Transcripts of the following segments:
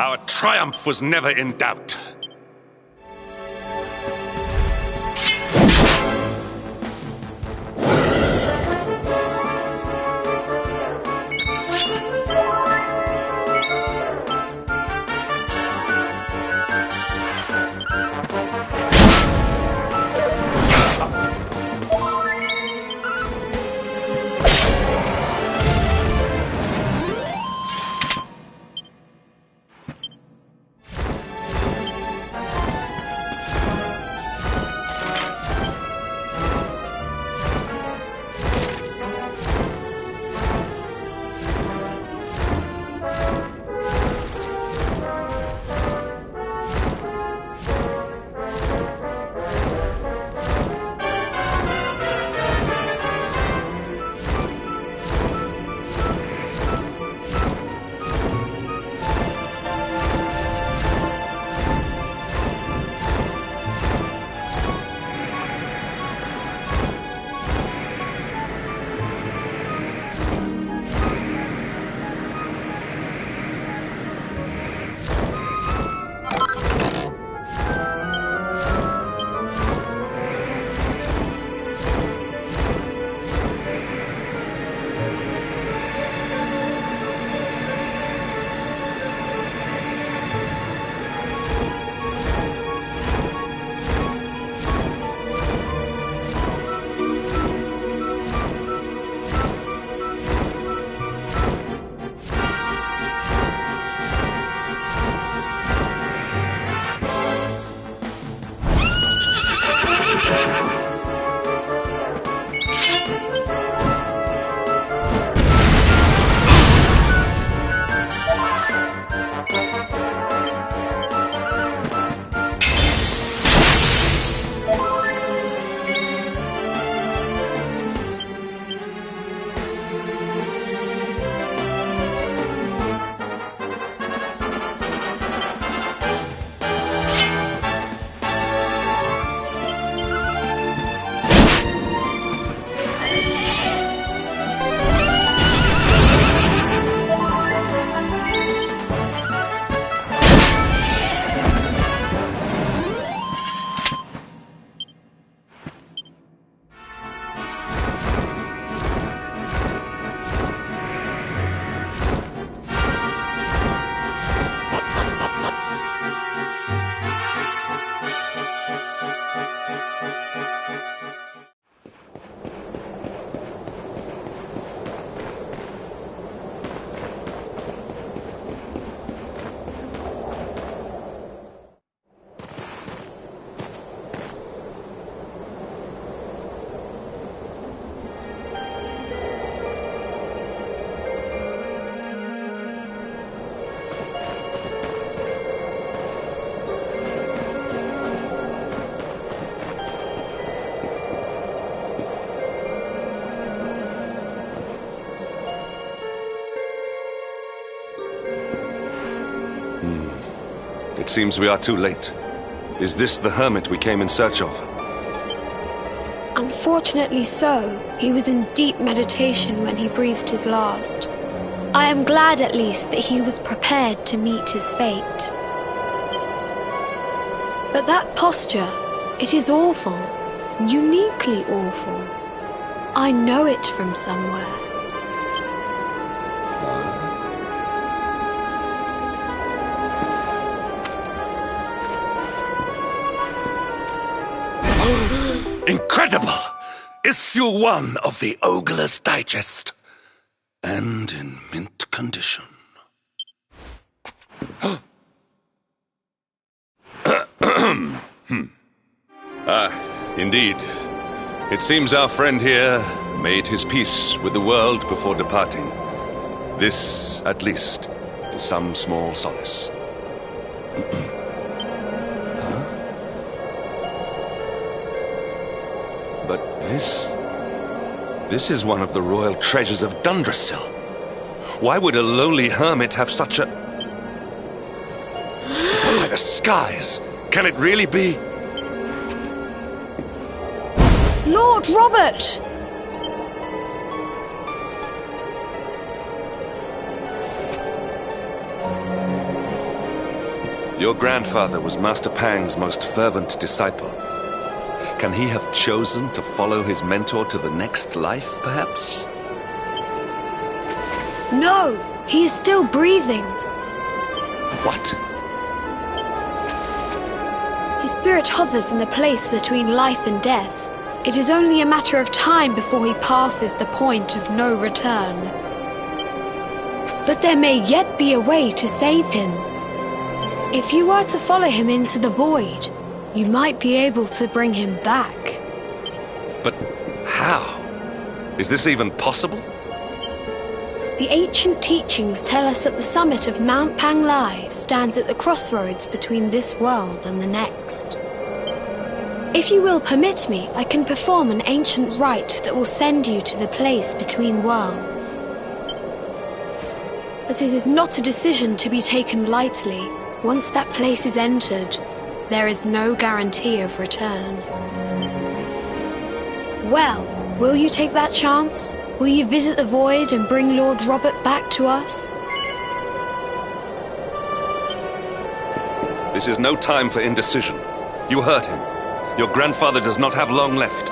Our triumph was never in doubt. It seems we are too late. Is this the hermit we came in search of? Unfortunately so. He was in deep meditation when he breathed his last. I am glad at least that he was prepared to meet his fate. But that posture, it is awful. Uniquely awful. I know it from somewhere. Incredible! Issue 1 of the Ogler's Digest. And in mint condition. Indeed. It seems our friend here made his peace with the world before departing. This, at least, is some small solace. But this is one of the royal treasures of Dundrasil. Why would a lowly hermit have such a... By the skies! Can it really be? Lord Robert! Your grandfather was Master Pang's most fervent disciple. Can he have chosen to follow his mentor to the next life, perhaps? No! He is still breathing. What? His spirit hovers in the place between life and death. It is only a matter of time before he passes the point of no return. But there may yet be a way to save him. If you were to follow him into the void, you might be able to bring him back. But how? Is this even possible? The ancient teachings tell us that the summit of Mount Panglai stands at the crossroads between this world and the next. If you will permit me, I can perform an ancient rite that will send you to the place between worlds. But it is not a decision to be taken lightly. Once that place is entered, there is no guarantee of return. Well, will you take that chance? Will you visit the void and bring Lord Robert back to us? This is no time for indecision. You heard him. Your grandfather does not have long left.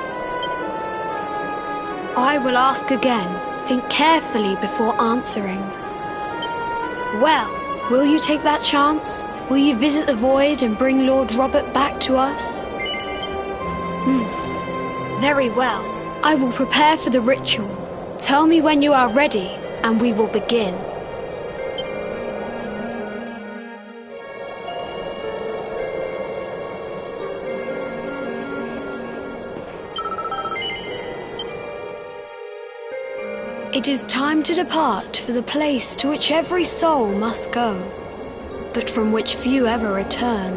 I will ask again. Think carefully before answering. Well, will you take that chance? Will you visit the void and bring Lord Robert back to us? Very well. I will prepare for the ritual. Tell me when you are ready, and we will begin. It is time to depart for the place to which every soul must go, but from which few ever return.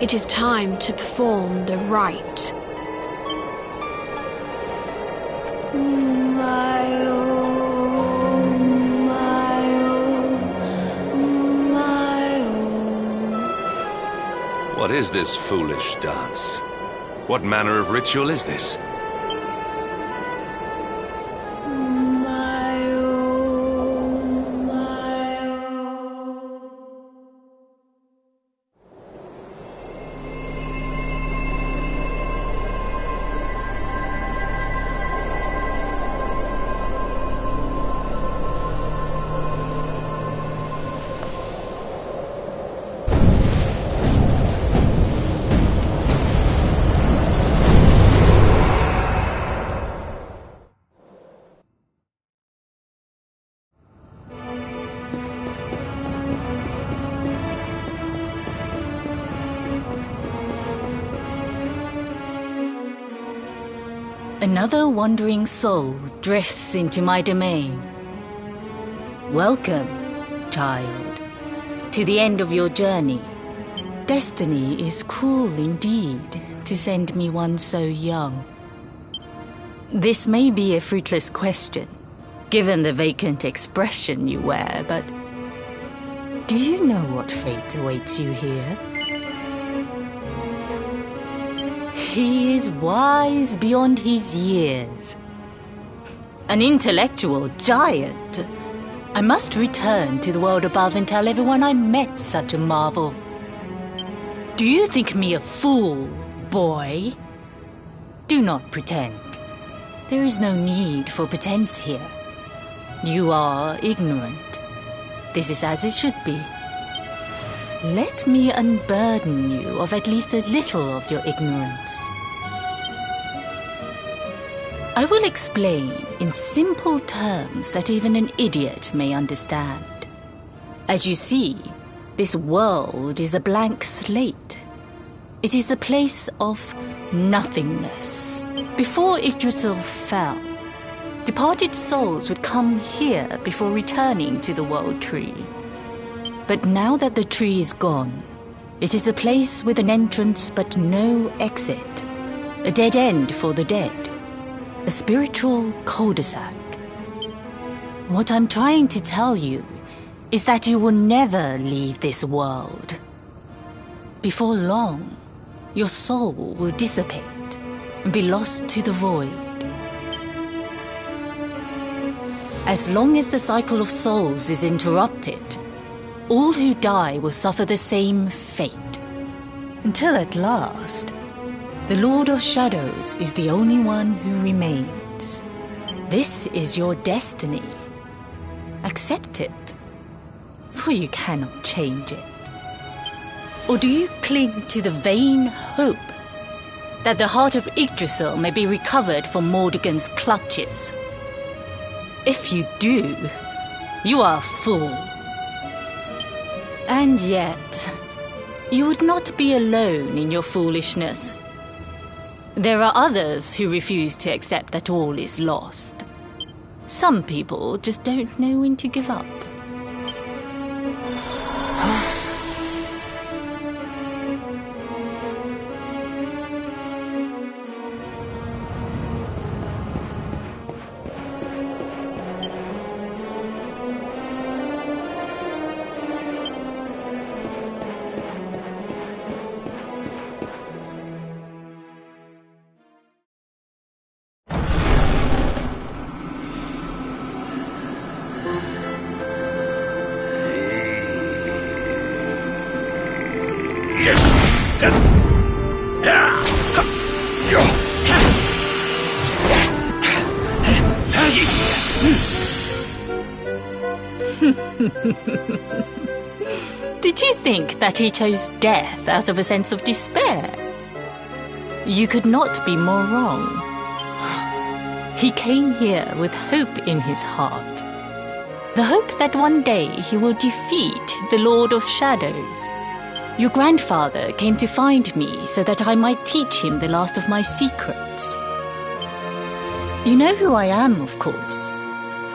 It is time to perform the rite. What is this foolish dance? What manner of ritual is this? Another wandering soul drifts into my domain. Welcome, child, to the end of your journey. Destiny is cruel indeed to send me one so young. This may be a fruitless question, given the vacant expression you wear, but do you know what fate awaits you here? He is wise beyond his years. An intellectual giant. I must return to the world above and tell everyone I met such a marvel. Do you think me a fool, boy? Do not pretend. There is no need for pretense here. You are ignorant. This is as it should be. Let me unburden you of at least a little of your ignorance. I will explain in simple terms that even an idiot may understand. As you see, this world is a blank slate. It is a place of nothingness. Before Yggdrasil fell, departed souls would come here before returning to the World Tree. But now that the tree is gone, it is a place with an entrance but no exit. A dead end for the dead. A spiritual cul-de-sac. What I'm trying to tell you is that you will never leave this world. Before long, your soul will dissipate and be lost to the void. As long as the cycle of souls is interrupted, all who die will suffer the same fate. Until at last, the Lord of Shadows is the only one who remains. This is your destiny. Accept it, for you cannot change it. Or do you cling to the vain hope that the heart of Yggdrasil may be recovered from Mordegon's clutches? If you do, you are a fool. And yet, you would not be alone in your foolishness. There are others who refuse to accept that all is lost. Some people just don't know when to give up. Did you think that he chose death out of a sense of despair? You could not be more wrong. He came here with hope in his heart. The hope that one day he will defeat the Lord of Shadows. Your grandfather came to find me so that I might teach him the last of my secrets. You know who I am, of course.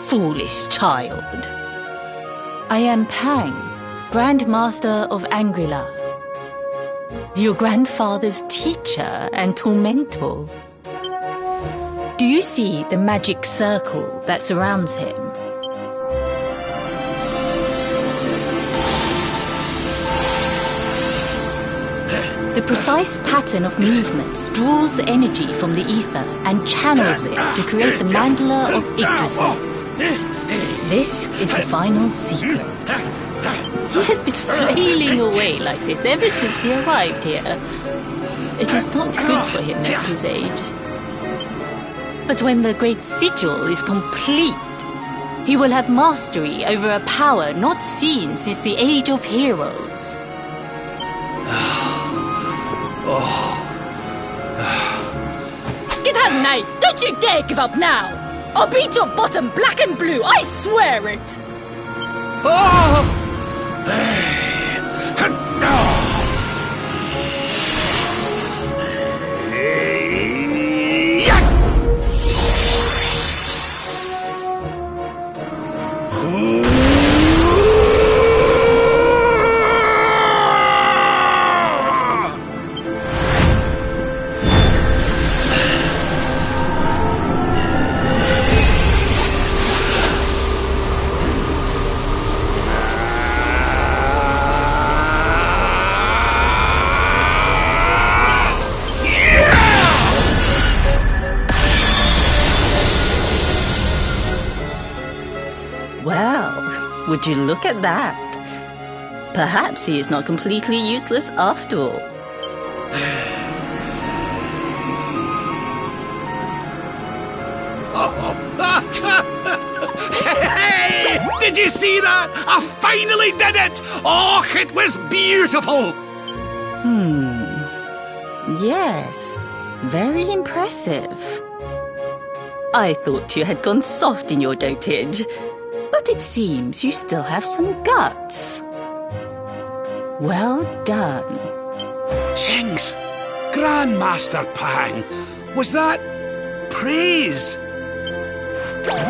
Foolish child. I am Pang, Grand Master of Angrila. Your grandfather's teacher and tormentor. Do you see the magic circle that surrounds him? The precise pattern of movements draws energy from the ether and channels it to create the mandala of Yggdrasil. This is the final secret. He has been flailing away like this ever since he arrived here. It is not good for him at his age. But when the great sigil is complete, he will have mastery over a power not seen since the Age of Heroes. Get out now! Don't you dare give up now! I'll beat your bottom black and blue, I swear it! Well, would you look at that? Perhaps he is not completely useless after all. Hey! Did you see that? I finally did it! Oh, it was beautiful! Yes, very impressive. I thought you had gone soft in your dotage, but it seems you still have some guts. Well done. Sings, Grandmaster Pang, was that praise?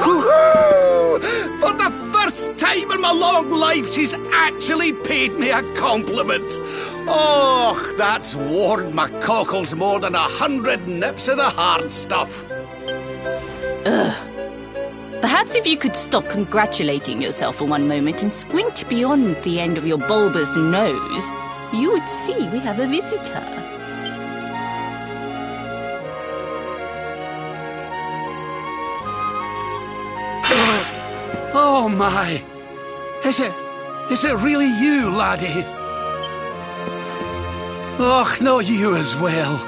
Woohoo! For the first time in my long life, she's actually paid me a compliment. Oh, that's warmed my cockles more than 100 nips of the hard stuff. Perhaps if you could stop congratulating yourself for one moment and squint beyond the end of your bulbous nose, you would see we have a visitor. Oh my! Is it Is it really you, laddie? Och, not you as well.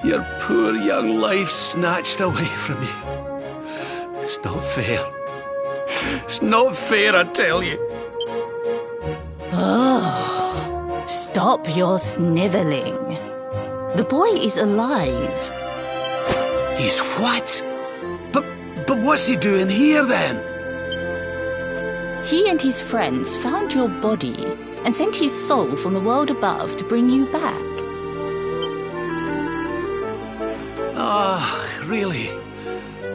Your poor young life snatched away from you. It's not fair. It's not fair, I tell you. Oh, stop your snivelling. The boy is alive. He's what? But what's he doing here then? He and his friends found your body and sent his soul from the world above to bring you back. Ah, really?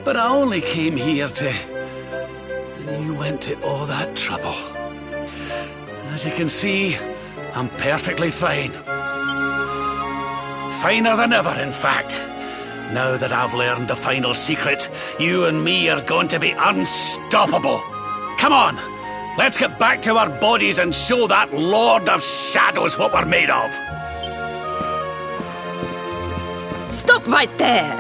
But I only came here to... And you went to all that trouble. As you can see, I'm perfectly fine. Finer than ever, in fact. Now that I've learned the final secret, you and me are going to be unstoppable. Come on, let's get back to our bodies and show that Lord of Shadows what we're made of. Stop right there!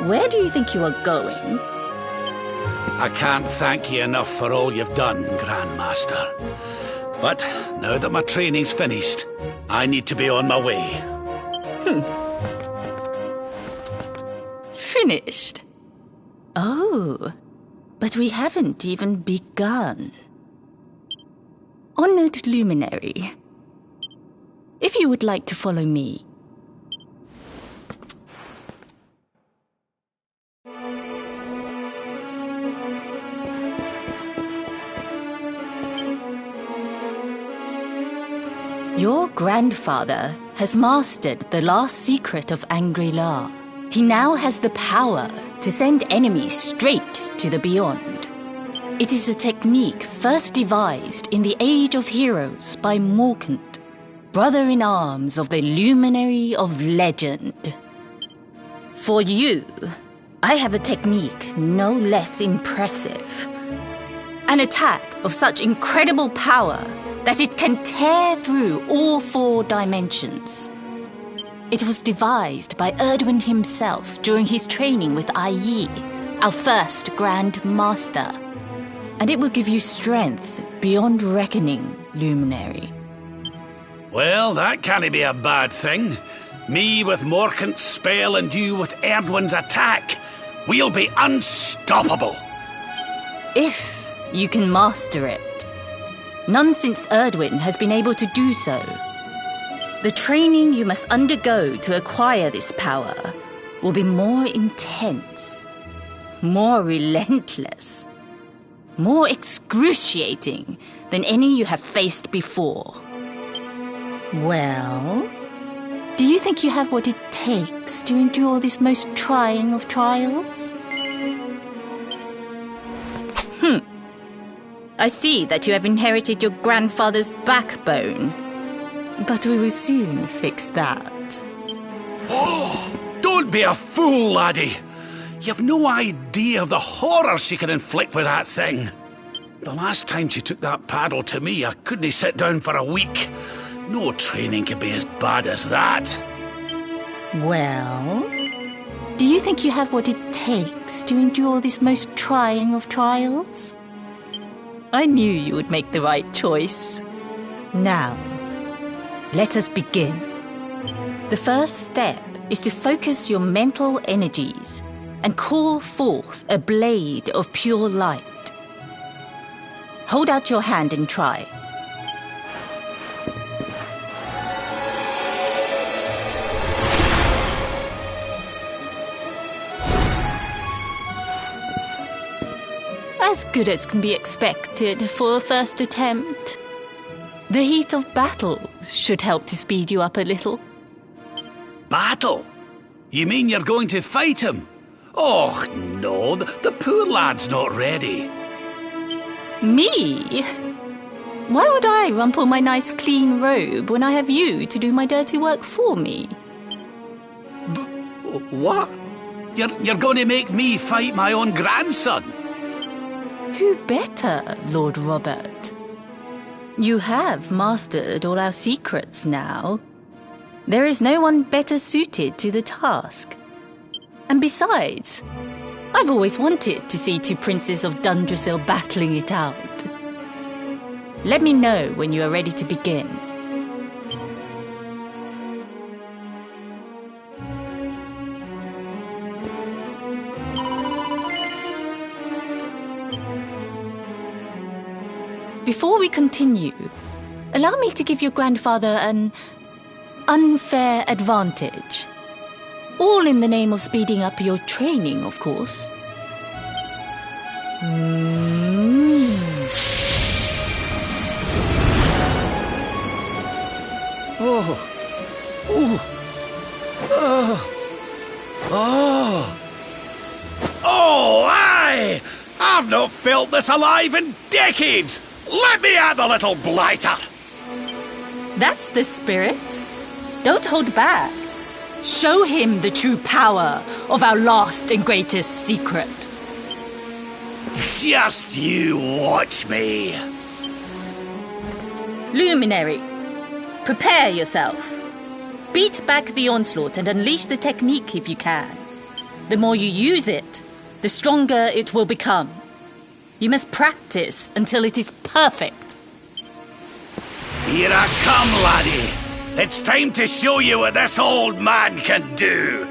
Where do you think you are going? I can't thank you enough for all you've done, Grandmaster. But now that my training's finished, I need to be on my way. Finished? Oh, but we haven't even begun. Honored Luminary, if you would like to follow me. Your grandfather has mastered the last secret of Angri-La. He now has the power to send enemies straight to the beyond. It is a technique first devised in the Age of Heroes by Morkant, brother-in-arms of the Luminary of Legend. For you, I have a technique no less impressive. An attack of such incredible power that it can tear through all 4 dimensions. It was devised by Erdwin himself during his training with Yi, our first Grand Master. And it will give you strength beyond reckoning, Luminary. Well, that can't be a bad thing. Me with Morkant's spell and you with Erdwin's attack. We'll be unstoppable. If you can master it. None since Erdwin has been able to do so. The training you must undergo to acquire this power will be more intense, more relentless, more excruciating than any you have faced before. Well, do you think you have what it takes to endure this most trying of trials? I see that you have inherited your grandfather's backbone. But we will soon fix that. Oh, don't be a fool, laddie. You've no idea of the horror she can inflict with that thing. The last time she took that paddle to me, I couldn't sit down for a week. No training could be as bad as that. Well, do you think you have what it takes to endure this most trying of trials? I knew you would make the right choice. Now, let us begin. The first step is to focus your mental energies and call forth a blade of pure light. Hold out your hand and try. As good as can be expected for a first attempt. The heat of battle should help to speed you up a little. Battle? You mean you're going to fight him? Oh, no, the poor lad's not ready. Me? Why would I rumple my nice clean robe when I have you to do my dirty work for me? What? You're going to make me fight my own grandson? Who better, Lord Robert? You have mastered all our secrets now. There is no one better suited to the task. And besides, I've always wanted to see 2 princes of Dundrasil battling it out. Let me know when you are ready to begin. Before we continue, allow me to give your grandfather an unfair advantage. All in the name of speeding up your training, of course. Oh, aye! I've not felt this alive in decades! Let me at the little blighter! That's the spirit. Don't hold back. Show him the true power of our last and greatest secret. Just you watch me. Luminary, prepare yourself. Beat back the onslaught and unleash the technique if you can. The more you use it, the stronger it will become. You must practice until it is perfect. Here I come, laddie. It's time to show you what this old man can do.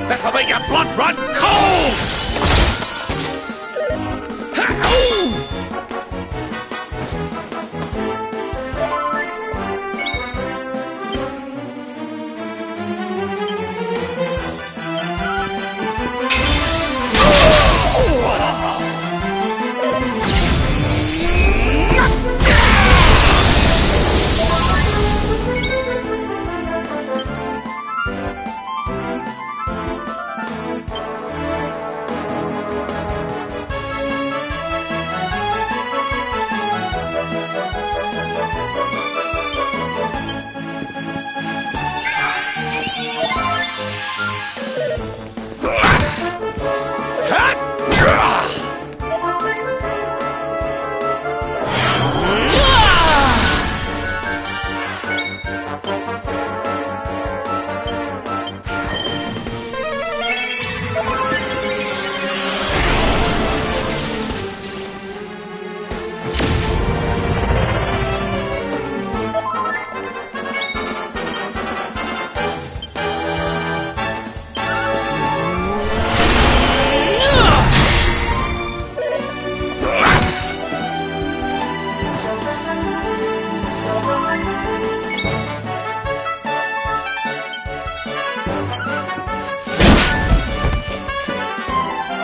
This'll make your blood run cold!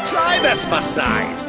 Try this massage.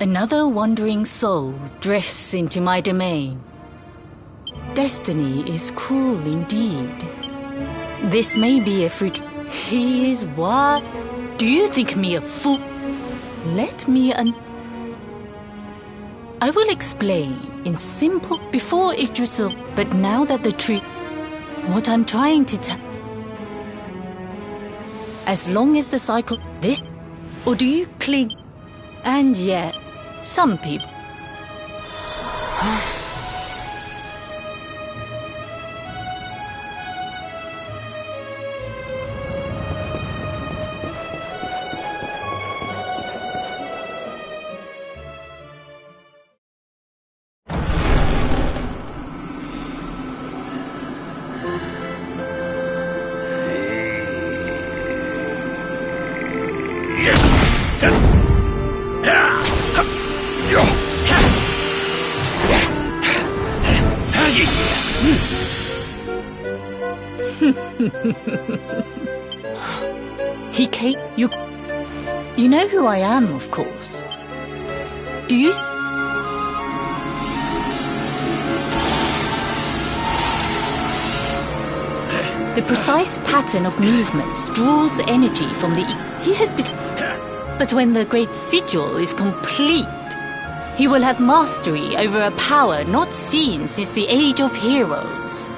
Another wandering soul drifts into my domain. Destiny is cruel indeed. This may be a fruit. He is what? Do you think me a fool? Let me I will explain in simple before Idrisil, but now that the truth, what I'm trying to tell. As long as the cycle, this, or do you cling? And yet, some people. He came. You know who I am, of course. Do you? The precise pattern of movements draws energy from the... He has been... But when the great sigil is complete, he will have mastery over a power not seen since the Age of Heroes.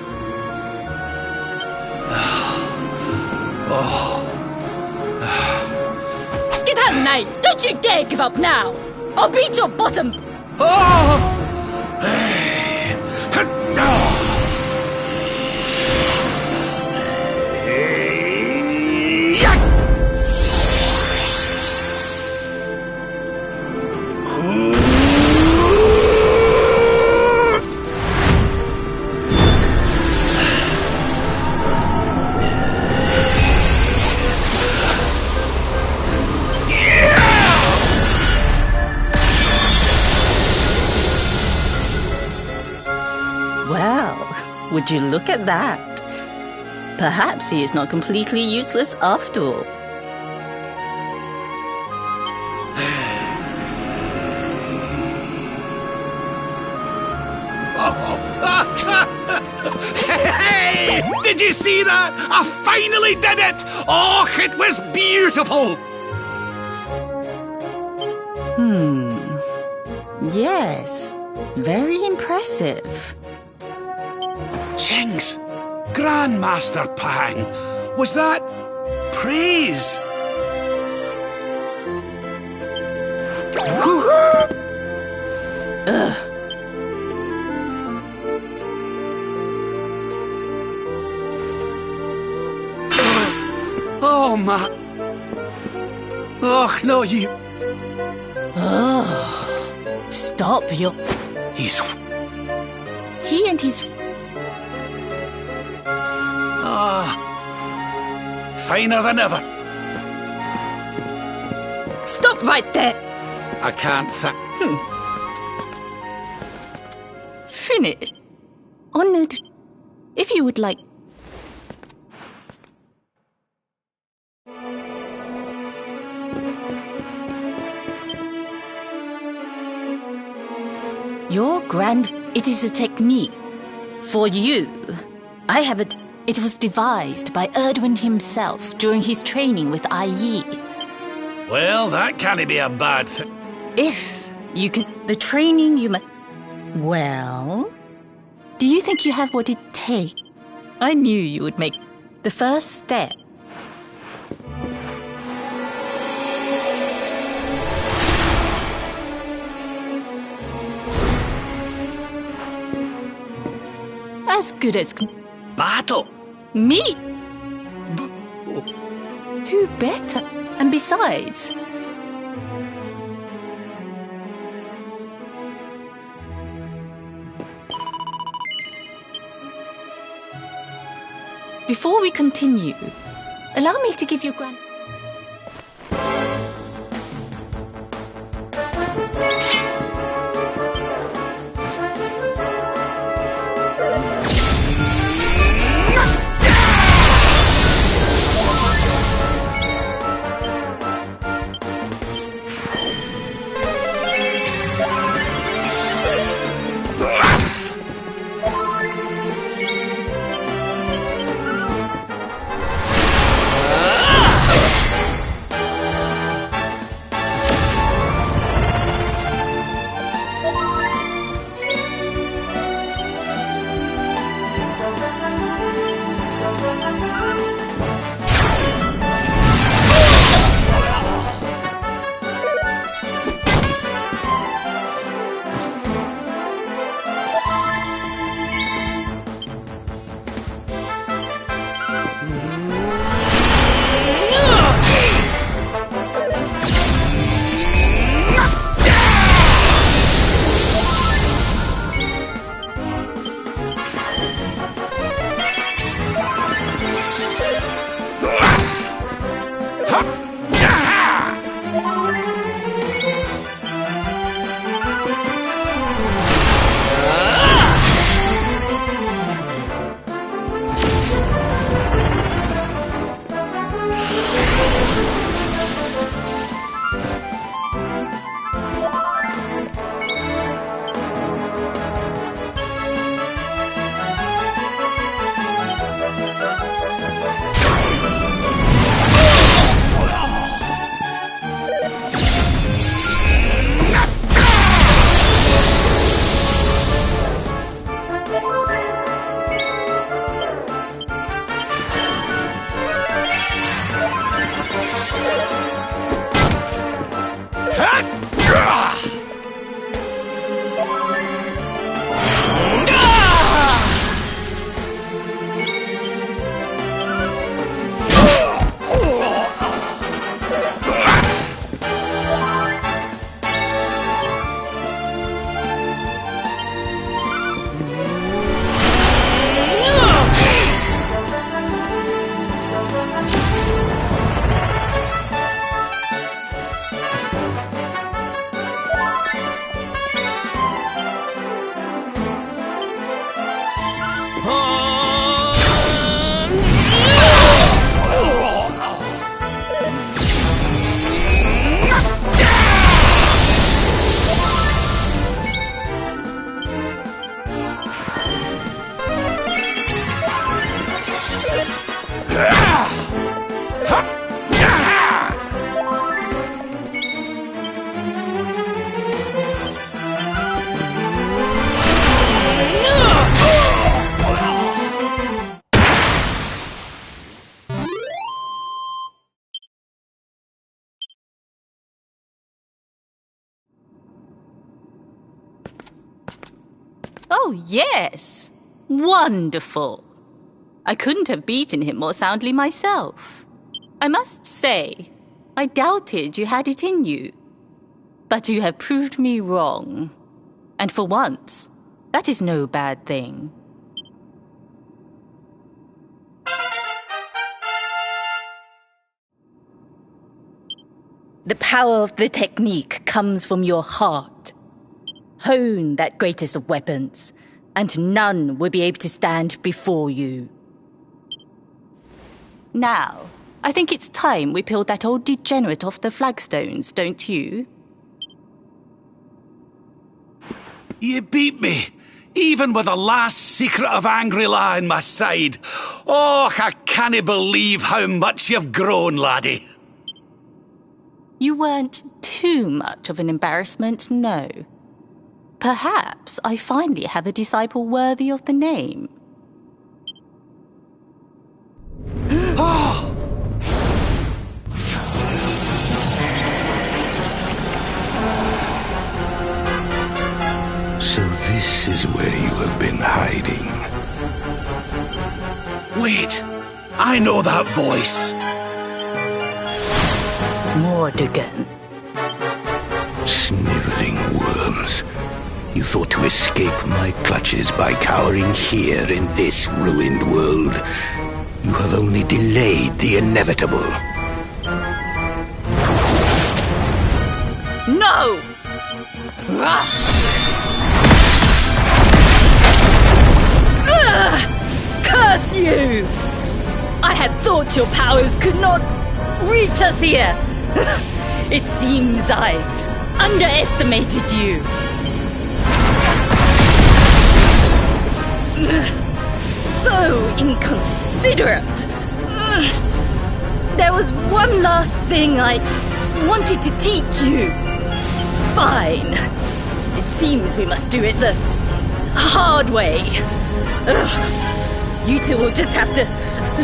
Get out, knight! Don't you dare give up now! I'll beat your bottom! Well, would you look at that? Perhaps he is not completely useless after all. Hey! Did you see that? I finally did it! Oh, it was beautiful! Yes, very impressive. Jinx! Grandmaster Pang! Was that praise? Ugh. Oh, my... Oh, no, you... Stop your... He's... He and his... finer than ever. Stop right there! I can't Finish. Honored. If you would like... Your it is a technique. For you. I have it. It was devised by Erdwin himself during his training with Ai Yi. Well, that can't be a bad thing. If you can... The training you must... Well... Do you think you have what it takes? I knew you would make the first step. As good as... Battle? Me? Who better? And besides... Before we continue, allow me to give you Oh, yes! Wonderful! I couldn't have beaten him more soundly myself. I must say, I doubted you had it in you. But you have proved me wrong. And for once, that is no bad thing. The power of the technique comes from your heart. Hone that greatest of weapons, and none will be able to stand before you. Now, I think it's time we peeled that old degenerate off the flagstones, don't you? You beat me, even with the last secret of Angry-La in my side. Oh, I can't believe how much you've grown, laddie. You weren't too much of an embarrassment, no. Perhaps I finally have a disciple worthy of the name. So this is where you have been hiding. Wait, I know that voice. Mordegon. Sniveling worms. You thought to escape my clutches by cowering here in this ruined world. You have only delayed the inevitable. No! Curse you! I had thought your powers could not reach us here. It seems I underestimated you. So inconsiderate. There was one last thing I wanted to teach you. Fine. It seems we must do it the hard way. You two will just have to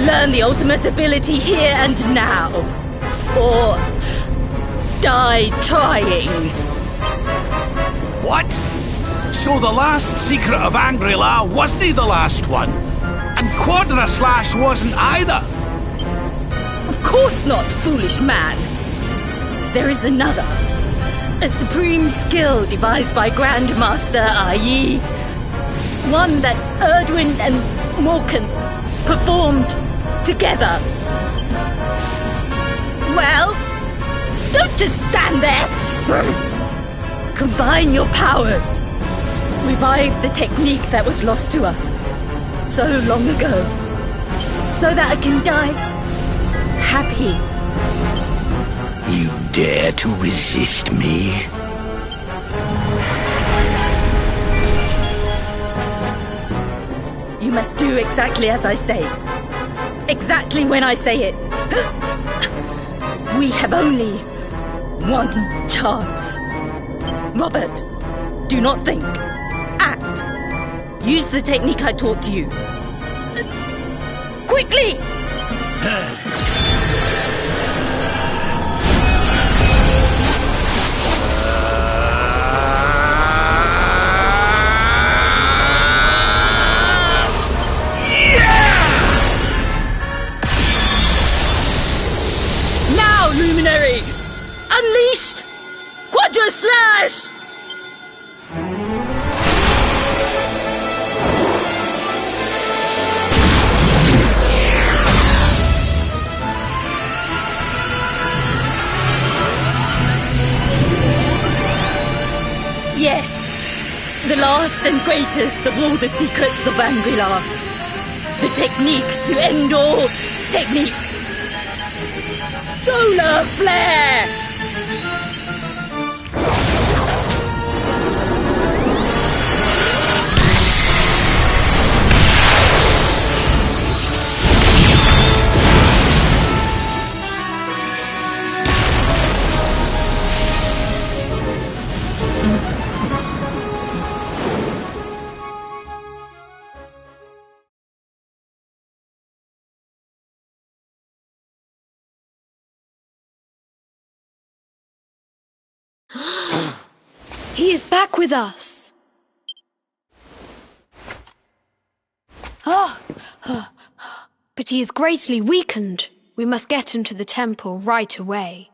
learn the ultimate ability here and now. Or die trying. What? So the last secret of Angry-La wasn't the last one? And Quadra Slash wasn't either? Of course not, foolish man. There is another. A supreme skill devised by Grandmaster Ai. One that Erdwin and Morkan performed together. Well, don't just stand there. Combine your powers. Revive the technique that was lost to us so long ago, so that I can die happy. You dare to resist me? You must do exactly as I say. Exactly when I say it. We have only one chance. Robert, do not think. Act. Use the technique I taught to you. Quickly! now, Luminary! Unleash Quadra Slash! Yes, the last and greatest of all the secrets of Angri-La. The technique to end all techniques. Solar Flare! He is back with us. But he is greatly weakened. We must get him to the temple right away.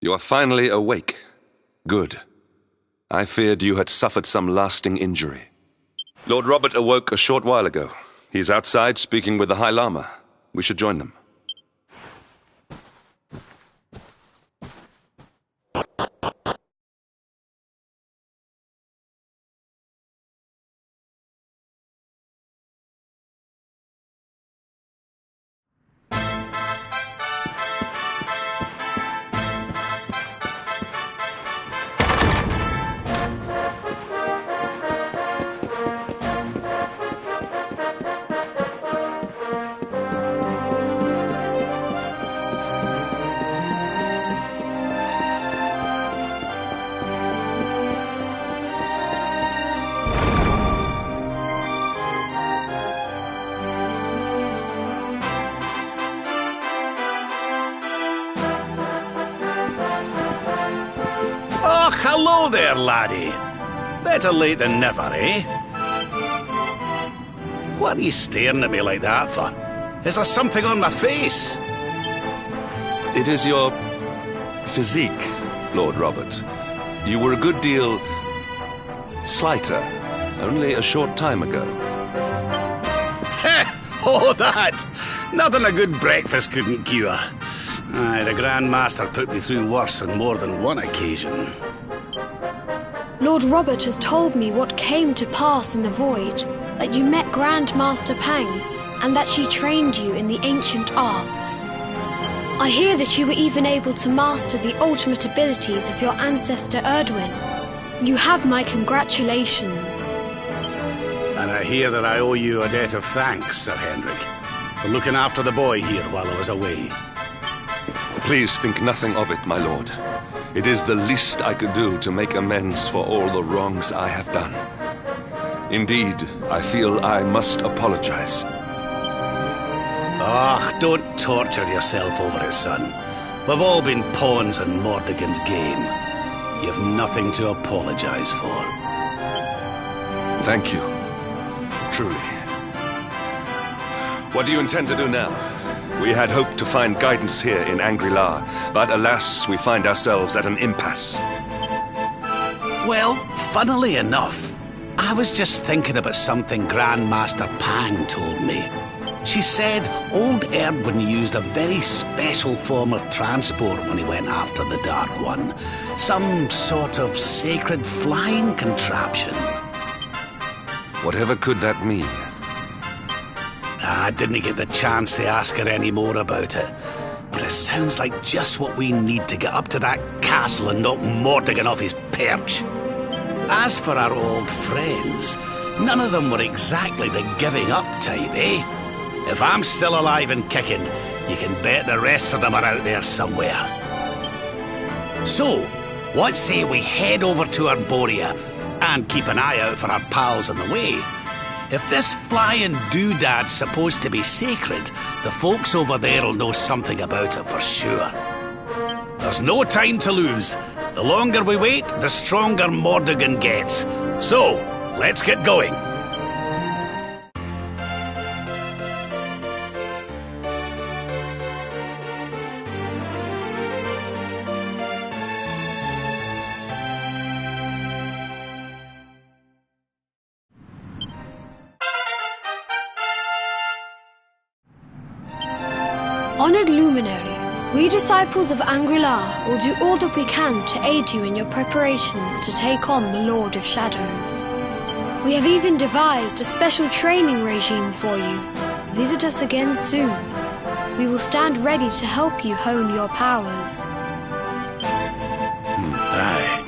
You are finally awake. Good. I feared you had suffered some lasting injury. Lord Robert awoke a short while ago. He's outside speaking with the High Lama. We should join them. Hello there, laddie. Better late than never, eh? What are you staring at me like that for? Is there something on my face? It is your physique, Lord Robert. You were a good deal slighter only a short time ago. Oh, that! Nothing a good breakfast couldn't cure. Aye, the Grand Master put me through worse on more than one occasion. Lord Robert has told me what came to pass in the void, that you met Grand Master Pang, and that she trained you in the ancient arts. I hear that you were even able to master the ultimate abilities of your ancestor Erdwin. You have my congratulations. And I hear that I owe you a debt of thanks, Sir Henrik, for looking after the boy here while I was away. Please think nothing of it, my lord. It is the least I could do to make amends for all the wrongs I have done. Indeed, I feel I must apologize. Don't torture yourself over it, son. We've all been pawns in Mordegon's game. You've nothing to apologize for. Thank you. Truly. What do you intend to do now? We had hoped to find guidance here in Angri-La, but alas, we find ourselves at an impasse. Well, funnily enough, I was just thinking about something Grandmaster Pang told me. She said old Erdwin used a very special form of transport when he went after the Dark One. Some sort of sacred flying contraption. Whatever could that mean? I didn't get the chance to ask her any more about it. But it sounds like just what we need to get up to that castle and knock Mordegon off his perch. As for our old friends, none of them were exactly the giving up type, eh? If I'm still alive and kicking, you can bet the rest of them are out there somewhere. So, what say we head over to Arborea and keep an eye out for our pals on the way? If this flying doodad's supposed to be sacred, the folks over there'll know something about it for sure. There's no time to lose. The longer we wait, the stronger Mordegon gets. So, let's get going. Honored Luminary, we disciples of Angri-La will do all that we can to aid you in your preparations to take on the Lord of Shadows. We have even devised a special training regime for you. Visit us again soon. We will stand ready to help you hone your powers. Aye.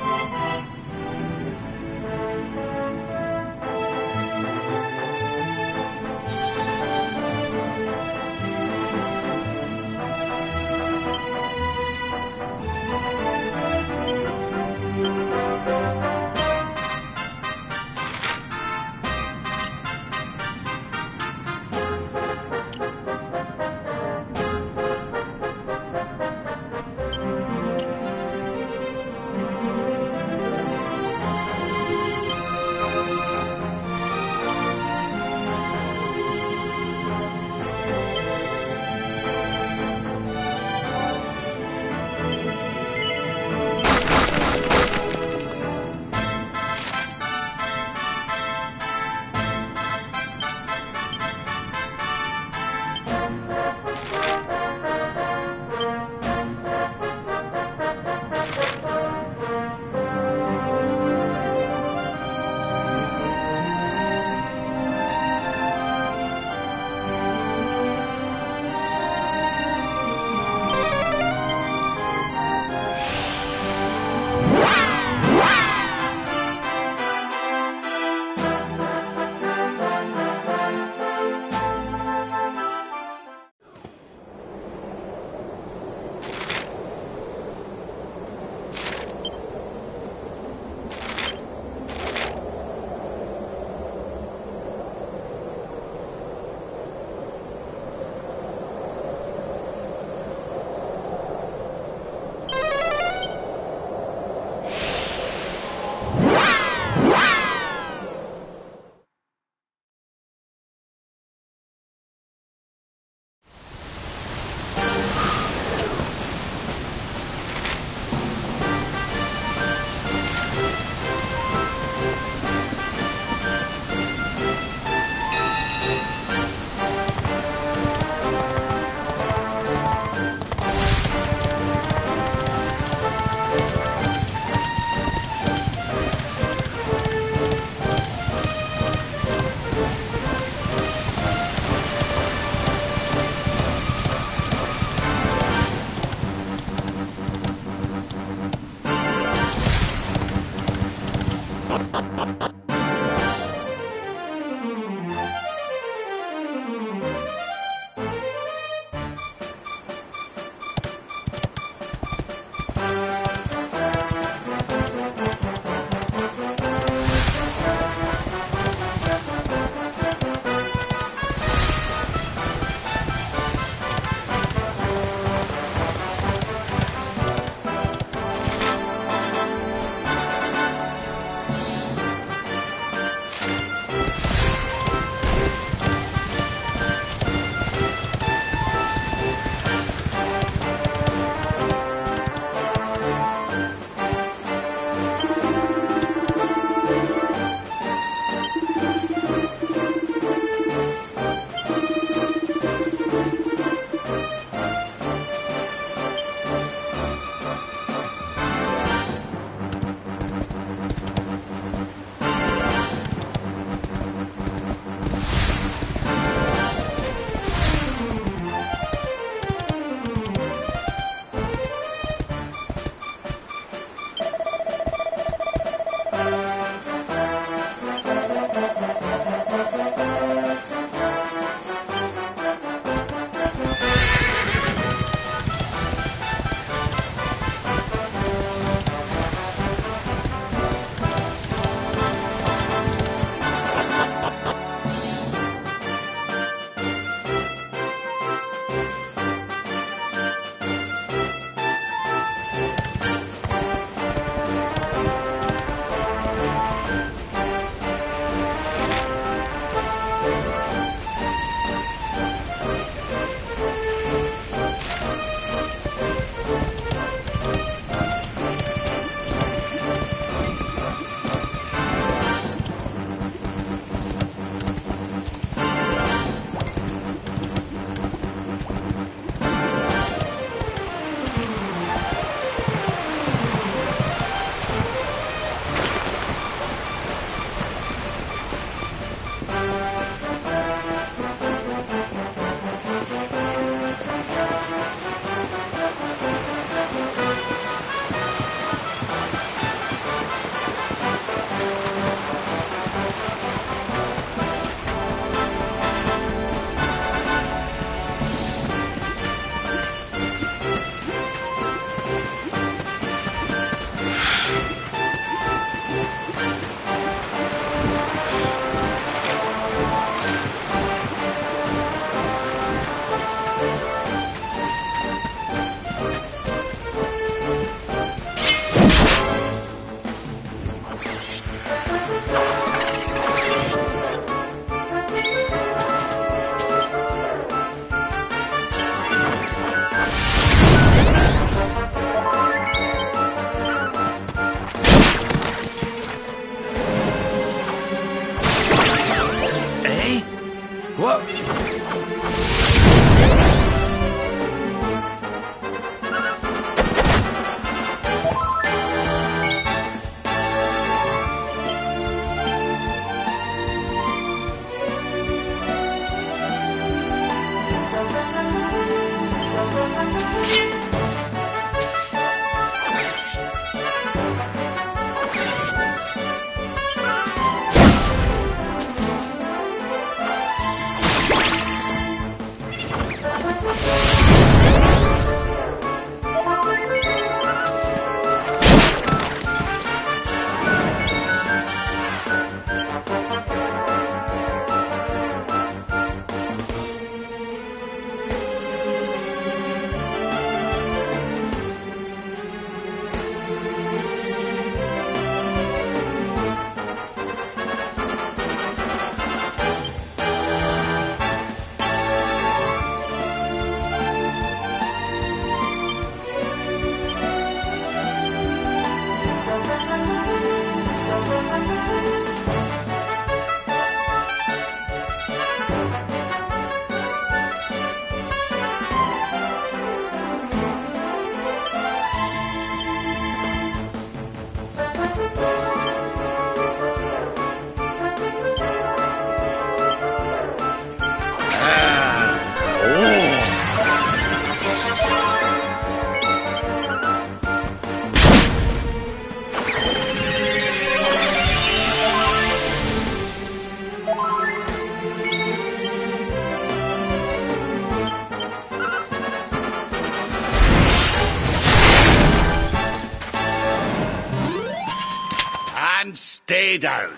and stay down.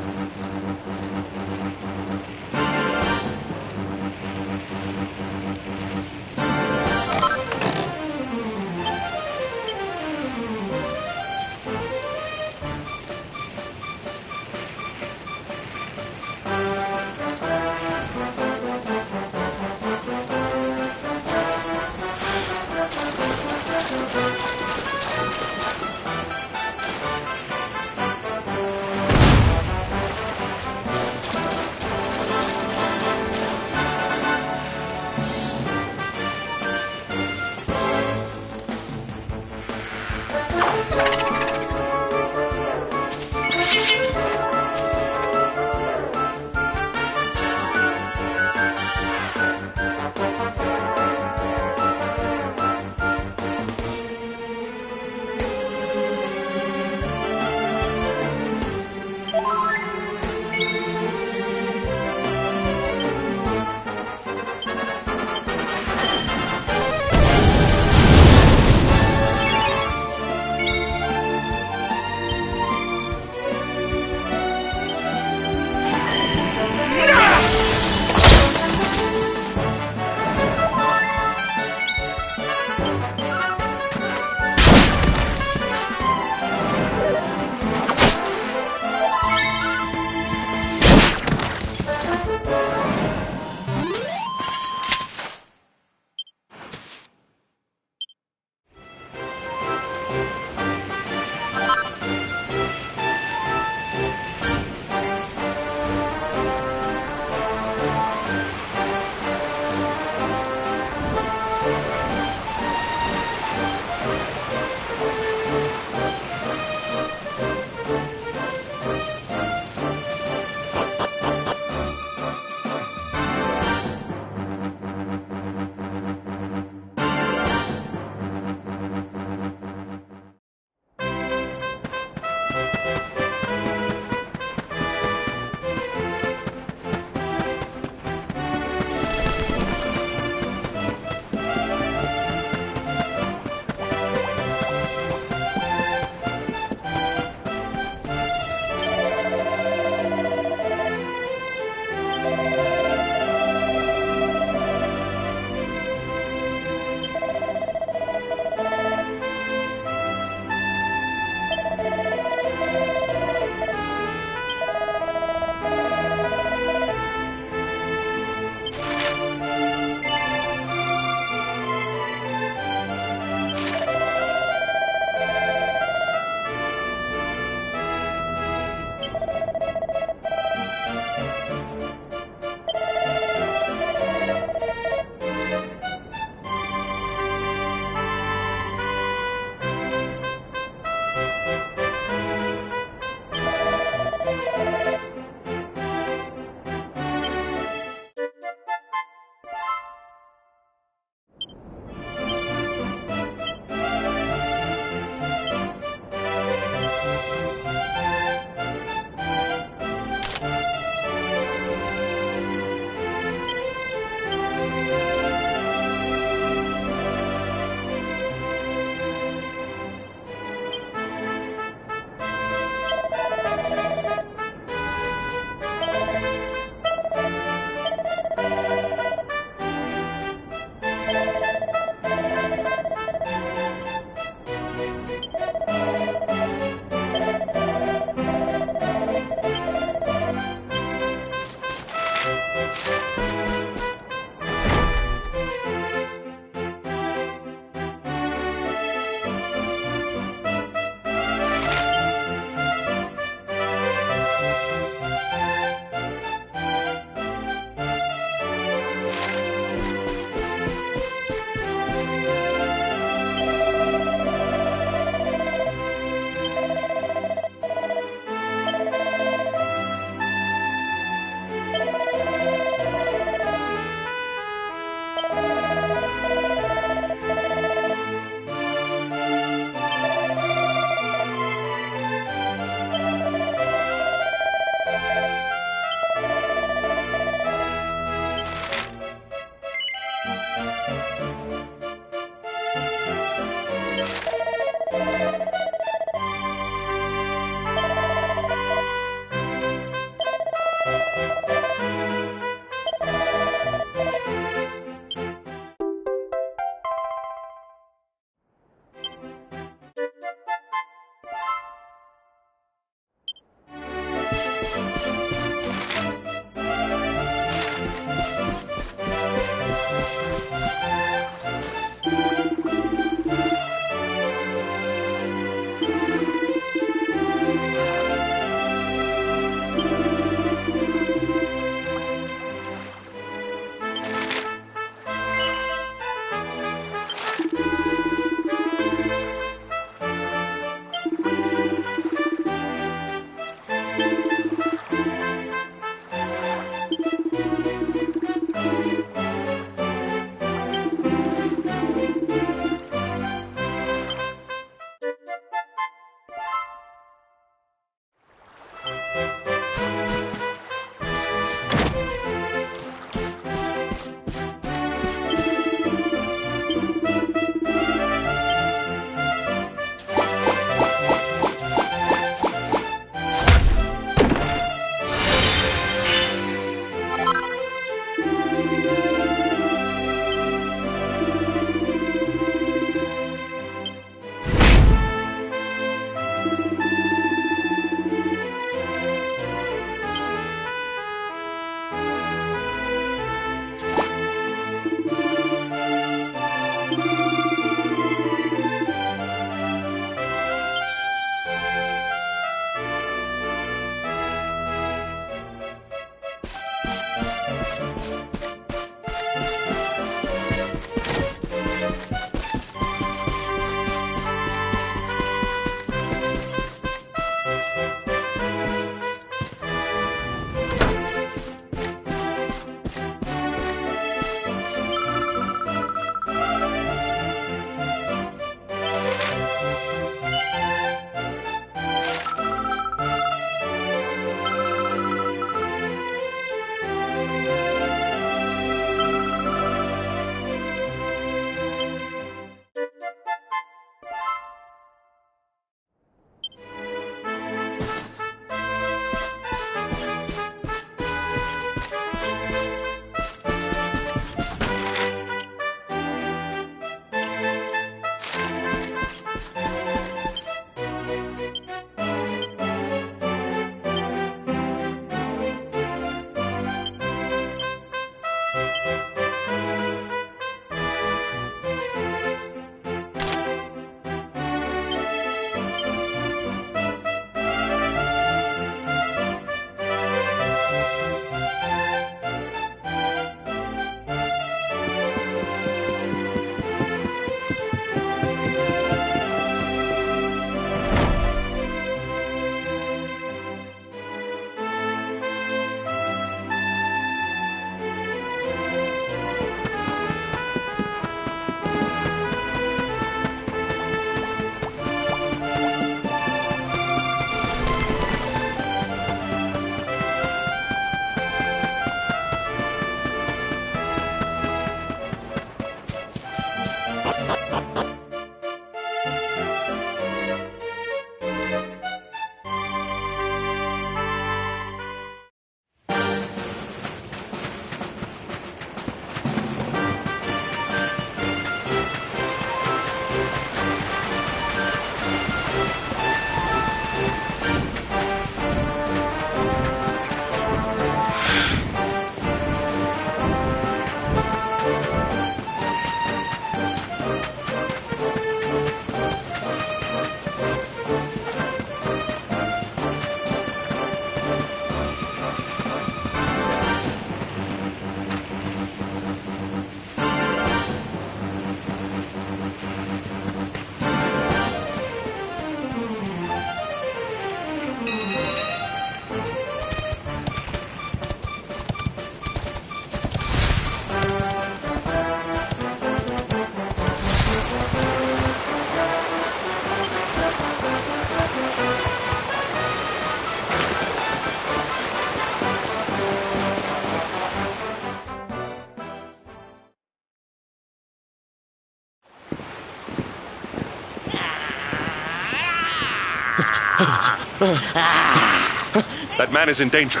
That man is in danger.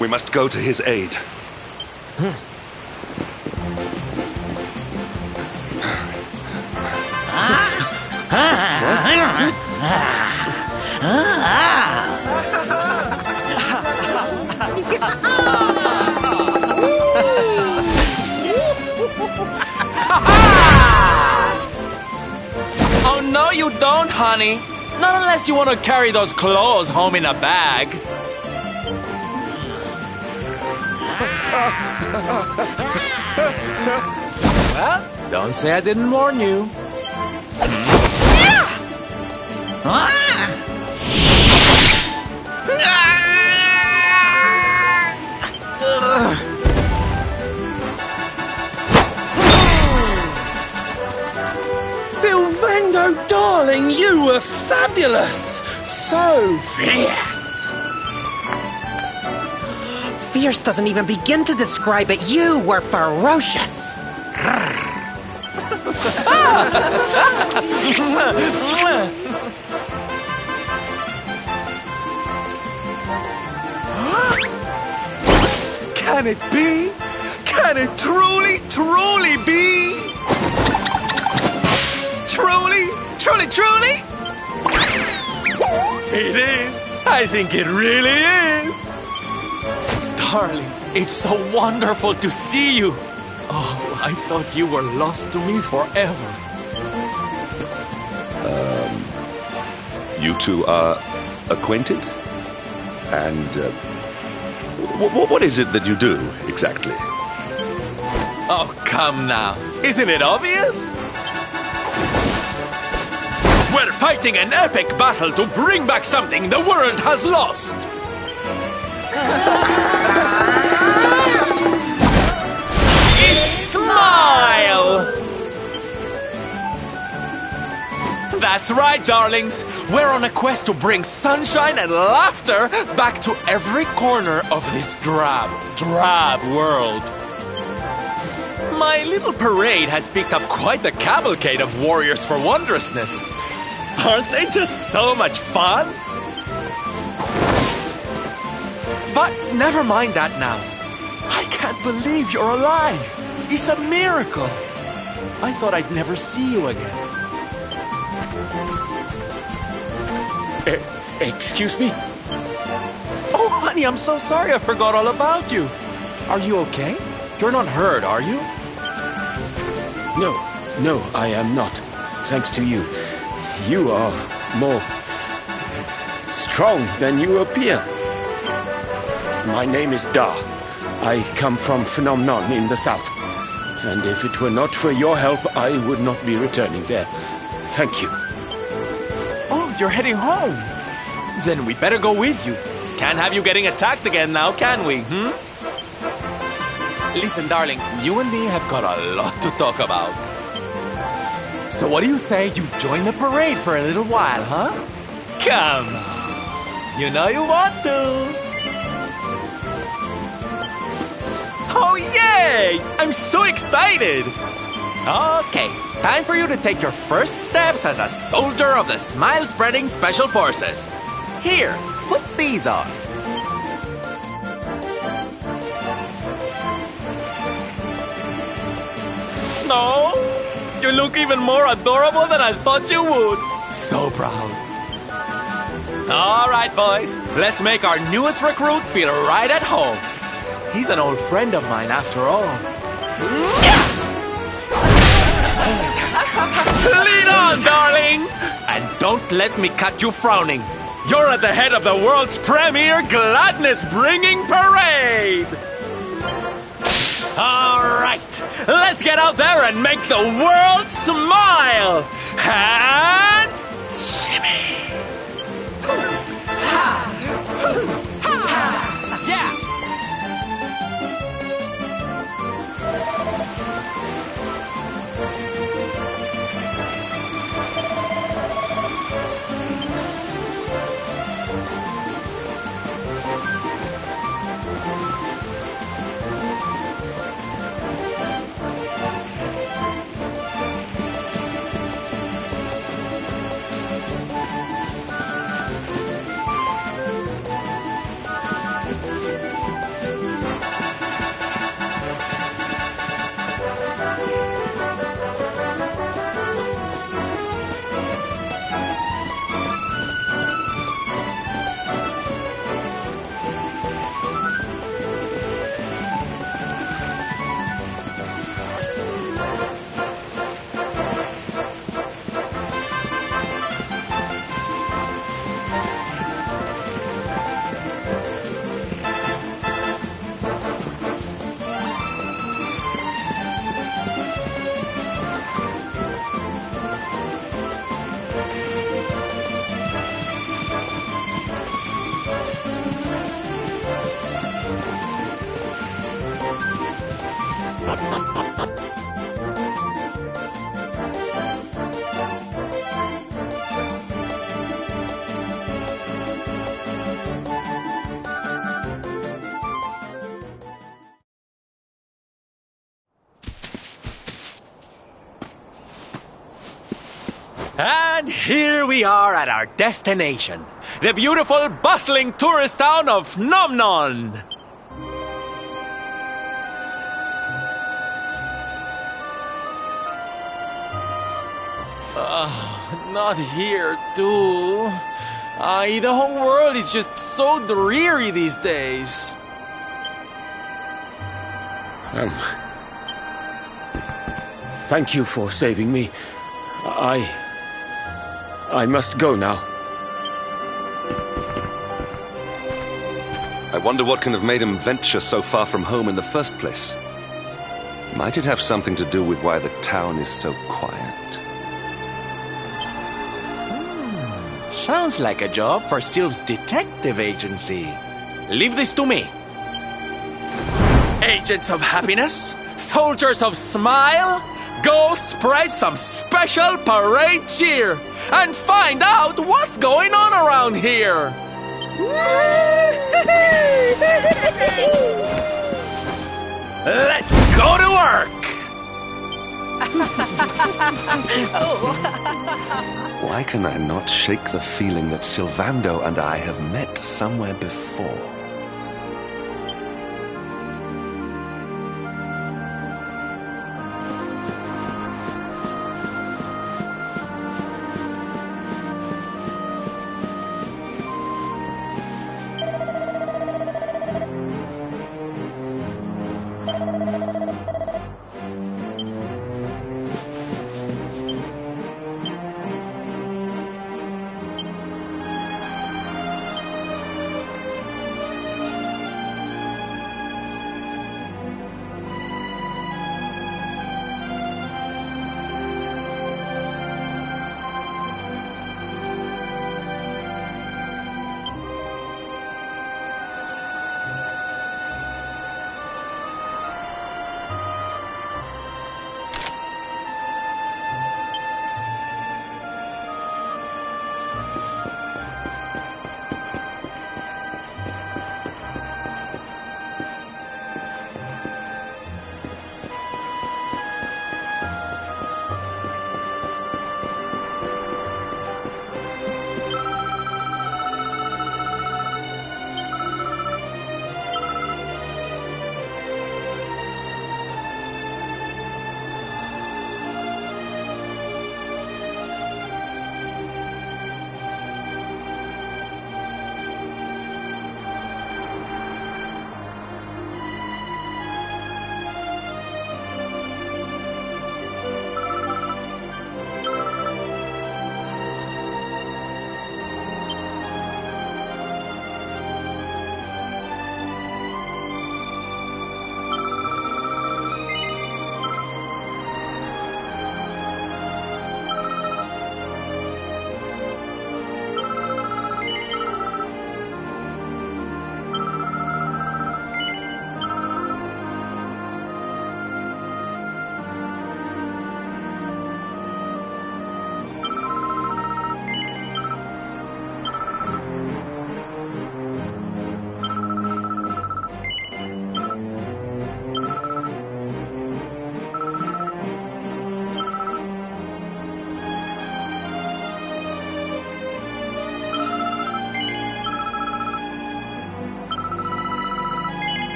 We must go to his aid. Oh, no, you don't, honey. Not unless you want to carry those clothes home in a bag. Well, don't say I didn't warn you. so fierce. Fierce doesn't even begin to describe it. You were ferocious. Can it be? Can it truly, truly be? Truly, truly, truly? It is. I think it really is. Darling, it's so wonderful to see you. Oh, I thought you were lost to me forever. You two are acquainted? And what is it that you do, exactly? Oh, come now. Isn't it obvious? We're fighting an epic battle to bring back something the world has lost. It's Smile! That's right, darlings. We're on a quest to bring sunshine and laughter back to every corner of this drab world. My little parade has picked up quite the cavalcade of warriors for wondrousness. Aren't they just so much fun? But never mind that now. I can't believe you're alive. It's a miracle. I thought I'd never see you again. Excuse me? Oh, honey, I'm so sorry I forgot all about you. Are you okay? You're not hurt, are you? No, I am not. Thanks to you. You are more strong than you appear. My name is Da. I come from Phenomenon in the south. And if it were not for your help, I would not be returning there. Thank you. Oh, you're heading home. Then we better go with you. Can't have you getting attacked again now, can we, Listen, darling, you and me have got a lot to talk about. So what do you say you join the parade for a little while, huh? Come on. You know you want to. Oh, yay! I'm so excited! Okay, time for you to take your first steps as a soldier of the Smile-Spreading Special Forces. Here, put these on. No, you look even more adorable than I thought you would. So proud. All right, boys, let's make our newest recruit feel right at home. He's an old friend of mine after all. Lead on, darling! And don't let me catch you frowning. You're at the head of the world's premier gladness-bringing parade! All right, let's get out there and make the world smile! And shimmy! Yeah! And here we are at our destination, the beautiful, bustling tourist town of Nomnon. Not here, too. The whole world is just so dreary these days. Thank you for saving me. I must go now. I wonder what can have made him venture so far from home in the first place. Might it have something to do with why the town is so quiet? Sounds like a job for Sylph's detective agency. Leave this to me. Agents of happiness, soldiers of smile, go spread some special parade cheer and find out what's going on around here. Let's go to work. Why can I not shake the feeling that Sylvando and I have met somewhere before?